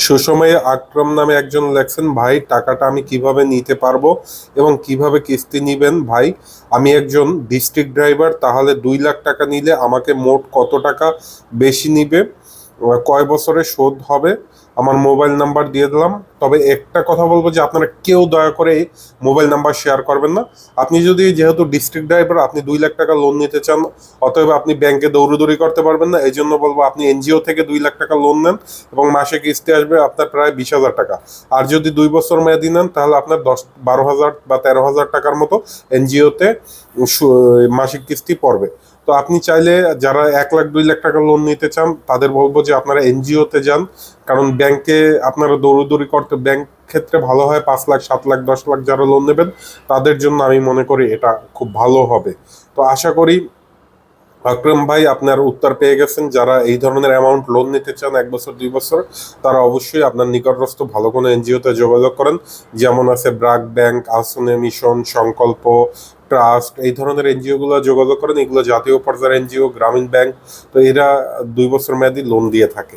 সুসময়ে আকরাম নামে একজন লেখছেন, ভাই টাকাটা আমি কিভাবে নিতে পারবো এবং কিভাবে কিস্তি নিবেন ভাই? আমি একজন ডিস্ট্রিক্ট ড্রাইভার, তাহলে 2 লাখ টাকা নিলে আমাকে মোট কত টাকা বেশি নিবে, কয় বছরে শোধ হবে? আমার মোবাইল নাম্বার দিয়ে দিলাম। তবে একটা কথা বলবো যে আপনারা কেউ দয়া করে মোবাইল নাম্বার শেয়ার করবেন না। আপনি যদি, যেহেতু ডিস্ট্রিক্ট ড্রাইভার, আপনি 2 লাখ টাকা লোন নিতে চান, অতএব আপনি ব্যাংকে দৌড়াদৌড়ি করতে পারবেন না। এই জন্য বলবো আপনি এনজিও থেকে 2 লাখ টাকা লোন নেন এবং মাসে কিস্তি আসবে আপনার প্রায় 20,000 টাকা। আর যদি 2 বছর মেয়াদি নেন তাহলে আপনার 12,000 বা 13,000 টাকার মতো এনজিওতে মাসিক কিস্তি পড়বে। তো আপনি চাইলে, যারা 1 লাখ 2 লাখ টাকা লোন নিতে চান তাদের বলবো যে আপনারা এনজিওতে যান, কারণ ব্যাংকে আপনারা দৌড়দৌড়ি করতে, ব্যাংক ক্ষেত্রে ভালো হয় 5 লাখ 7 লাখ 10 লাখ যারা লোন নেবেন তাদের জন্য আমি মনে করি এটা খুব ভালো হবে। তো আশা করি আকরাম ভাই আপনার উত্তর পেয়ে গেছেন। যারা এই ধরনের অ্যামাউন্ট লোন নিতে চান 1 বছর 2 বছর, তারা অবশ্যই আপনার নিকটস্থ ভালো কোনো এনজিওতে যোগাযোগ করেন। যেমন আছে ব্র্যাক ব্যাংক, আসনে মিশন, সংকল্প, ট্রাস্ট, এই ধরনের এনজিও গুলো যোগাযোগ করেন। এগুলো জাতীয় পর্যায়ের এনজিও, গ্রামীণ ব্যাংক। তো এরা 2 বছর মেয়াদী লোন দিয়ে থাকে।